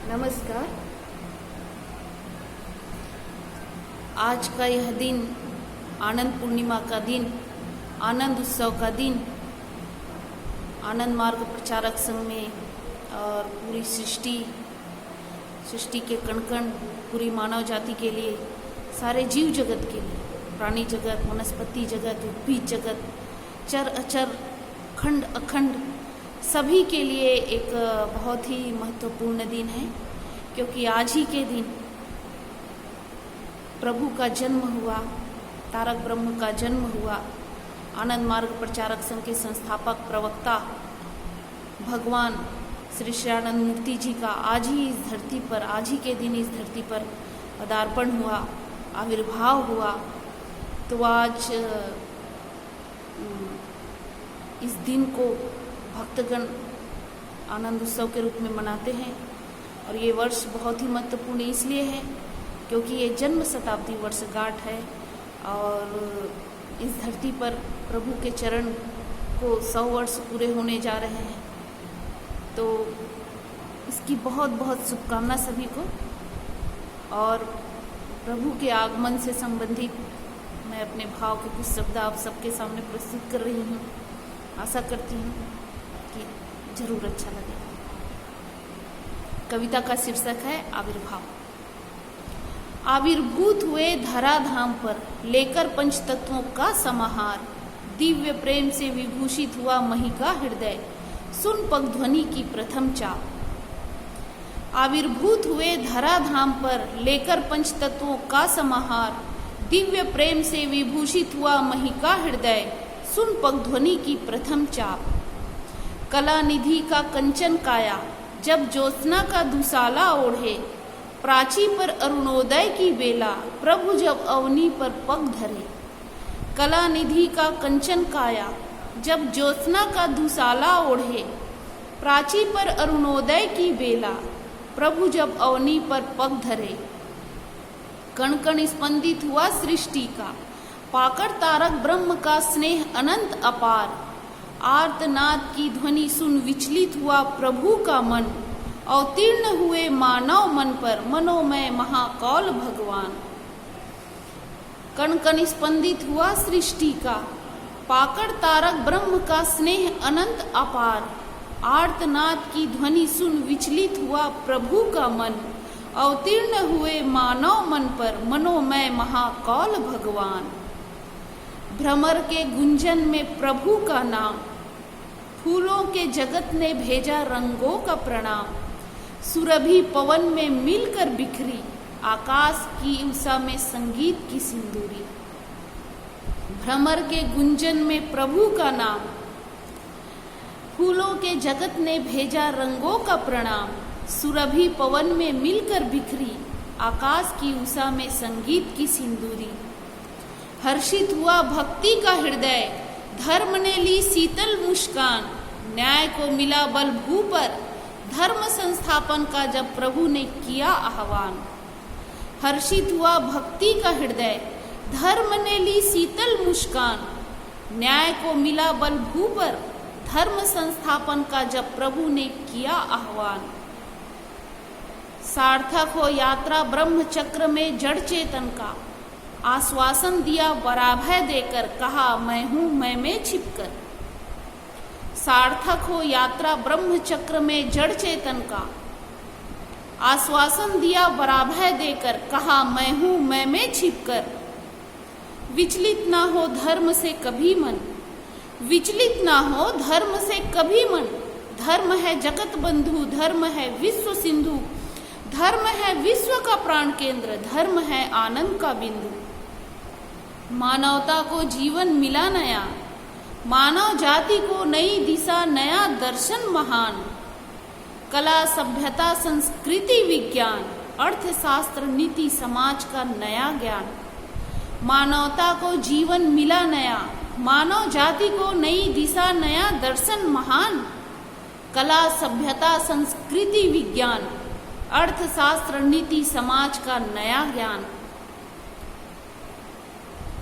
नमस्कार। आज का यह दिन आनंद पूर्णिमा का दिन, आनंद उत्सव का दिन, आनंद मार्ग प्रचारक संघ में और पूरी सृष्टि के कण कण, पूरी मानव जाति के लिए, सारे जीव जगत के लिए, प्राणी जगत, वनस्पति जगत, उद्भिद जगत, चर अचर, खंड अखंड, सभी के लिए एक बहुत ही महत्वपूर्ण दिन है, क्योंकि आज ही के दिन प्रभु का जन्म हुआ, तारक ब्रह्म का जन्म हुआ। आनंद मार्ग प्रचारक संघ के संस्थापक प्रवक्ता भगवान श्री श्रीयानंद मूर्ति जी का आज ही इस धरती पर, आज ही के दिन इस धरती पर पदार्पण हुआ, आविर्भाव हुआ। तो आज इस दिन को भक्तगण आनंद उत्सव के रूप में मनाते हैं। और ये वर्ष बहुत ही महत्वपूर्ण इसलिए है क्योंकि ये जन्म शताब्दी वर्षगांठ है और इस धरती पर प्रभु के चरण को 100 वर्ष पूरे होने जा रहे हैं। तो इसकी बहुत बहुत शुभकामना सभी को। और प्रभु के आगमन से संबंधित मैं अपने भाव के कुछ शब्द आप सबके सामने प्रस्तुत कर रही हूँ। आशा करती हूँ कि जरूर अच्छा लगेगा। कविता का शीर्षक है आविर्भाव। आविर्भूत हुए धराधाम पर, लेकर पंच तत्वों का समाहार, दिव्य प्रेम से विभूषित हुआ मही का हृदय, सुन पग ध्वनि की प्रथम चाप। आविर्भूत हुए धराधाम पर, लेकर पंच तत्वों का समाहार, दिव्य प्रेम से विभूषित हुआ मही का हृदय, सुन पग ध्वनि की प्रथम चाप। कला निधि का कंचन काया, जब ज्योत्सना का दुसाला ओढ़े, प्राची पर अरुणोदय की बेला, प्रभु जब अवनी पर पग धरे। कला निधि का कंचन काया, जब ज्योत्सना का दुसाला ओढ़े, प्राची पर अरुणोदय की बेला, प्रभु जब अवनी पर पग धरे। कण कण स्पंदित हुआ सृष्टि का, पाकर तारक ब्रह्म का स्नेह अनंत अपार, आर्तनाद की ध्वनि सुन विचलित हुआ प्रभु का मन, अवतीर्ण हुए मानव मन पर मनोमय महाकौल भगवान। कण कण स्पंदित हुआ सृष्टि का, पाकर तारक ब्रह्म का स्नेह अनंत अपार, आर्तनाद की ध्वनि सुन विचलित हुआ प्रभु का मन, अवतीर्ण हुए मानव मन पर मनोमय महाकौल भगवान। भ्रमर के गुंजन में प्रभु का नाम, फूलों के जगत ने भेजा रंगों का प्रणाम, सुरभि पवन में मिलकर बिखरी, आकाश की उषा में संगीत की सिंदूरी। भ्रमर के गुंजन में प्रभु का नाम, फूलों के जगत ने भेजा रंगों का प्रणाम, सुरभि पवन में मिलकर बिखरी, आकाश की उषा में संगीत की सिंदूरी। हर्षित हुआ भक्ति का हृदय, धर्म ने ली शीतल मुस्कान, न्याय को मिला बल भू पर, धर्म संस्थापन का जब प्रभु ने किया आह्वान। हर्षित हुआ भक्ति का हृदय, धर्म ने ली शीतल मुस्कान, न्याय को मिला बल भू पर, धर्म संस्थापन का जब प्रभु ने किया आह्वान। सार्थक हो यात्रा ब्रह्म चक्र में जड़ चेतन का, आश्वासन दिया वराभय देकर, कहा मैं हूं मैं में छिपकर। सार्थक हो यात्रा ब्रह्म चक्र में जड़ चेतन का, आश्वासन दिया वराभय देकर, कहा मैं हूं मैं में छिपकर। विचलित ना हो धर्म से कभी मन, विचलित ना हो धर्म से कभी मन, धर्म है जगत बंधु, धर्म है विश्व सिंधु, धर्म है विश्व का प्राण केंद्र, धर्म है आनंद का बिंदु। मानवता को जीवन मिला नया, मानव जाति को नई दिशा नया दर्शन महान, कला सभ्यता संस्कृति विज्ञान, अर्थशास्त्र नीति समाज का नया ज्ञान। मानवता को जीवन मिला नया, मानव जाति को नई दिशा नया दर्शन महान, कला सभ्यता संस्कृति विज्ञान, अर्थशास्त्र नीति समाज का नया ज्ञान।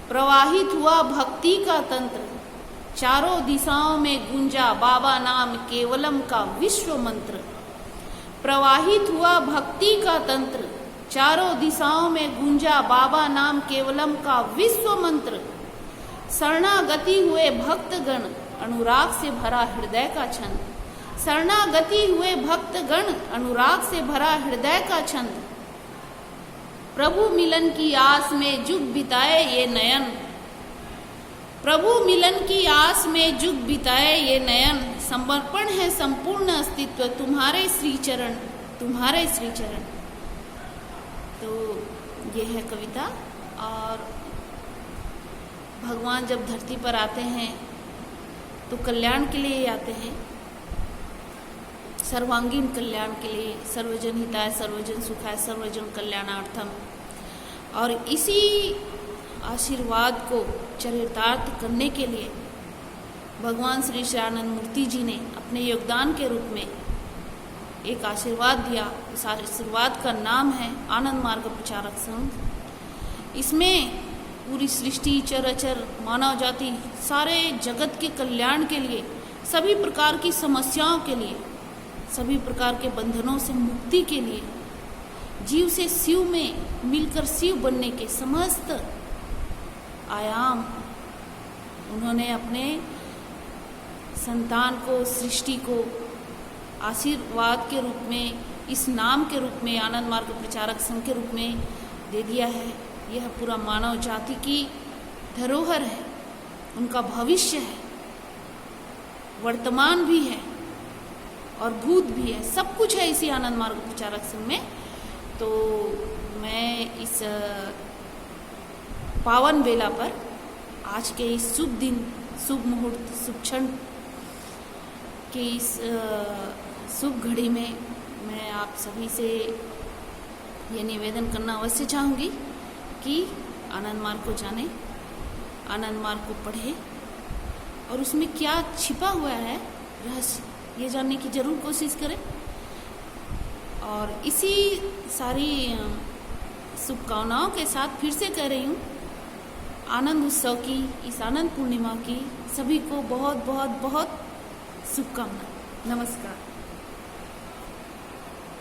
प्रवाहित हुआ भक्ति का तंत्र, चारों दिशाओं में गूंजा बाबा नाम केवलम का विश्व मंत्र। प्रवाहित हुआ भक्ति का तंत्र, चारों दिशाओं में गूंजा बाबा नाम केवलम का विश्व मंत्र। शरणागति हुए भक्तगण, अनुराग से भरा हृदय का छंद। शरणागति हुए भक्तगण, अनुराग से भरा हृदय का छंद। प्रभु मिलन की आस में जुग बिताए ये नयन, प्रभु मिलन की आस में जुग बिताए ये नयन। समर्पण है संपूर्ण अस्तित्व तुम्हारे श्री चरण, तुम्हारे श्री चरण। तो ये है कविता। और भगवान जब धरती पर आते हैं तो कल्याण के लिए आते हैं, सर्वांगीण कल्याण के लिए। सर्वजन हिताय सर्वजन सुखाय सर्वजन कल्याणार्थम। और इसी आशीर्वाद को चरितार्थ करने के लिए भगवान श्री श्रीआनंद मूर्ति जी ने अपने योगदान के रूप में एक आशीर्वाद दिया। इस आशीर्वाद का नाम है आनंद मार्ग प्रचारक संघ। इसमें पूरी सृष्टि, चराचर, मानव जाति, सारे जगत के कल्याण के लिए, सभी प्रकार की समस्याओं के लिए, सभी प्रकार के बंधनों से मुक्ति के लिए, जीव से शिव में मिलकर शिव बनने के समस्त आयाम उन्होंने अपने संतान को, सृष्टि को आशीर्वाद के रूप में, इस नाम के रूप में, आनंद मार्ग प्रचारक संघ के रूप में दे दिया है। यह पूरा मानव जाति की धरोहर है, उनका भविष्य है, वर्तमान भी है और भूत भी है, सब कुछ है इसी आनंद मार्ग प्रचारक संघ में। तो मैं इस पावन बेला पर, आज के इस शुभ दिन, शुभ मुहूर्त, शुभ क्षण की इस शुभ घड़ी में मैं आप सभी से ये निवेदन करना अवश्य चाहूँगी कि आनंद मार्ग को जाने, आनंद मार्ग को पढ़े और उसमें क्या छिपा हुआ है रहस्य, ये जानने की जरूर कोशिश करें। और इसी सारी शुभकामनाओं के साथ फिर से कह रही हूँ, आनंद उत्सव की, इस आनंद पूर्णिमा की सभी को बहुत बहुत बहुत शुभकामनाएं। नमस्कार।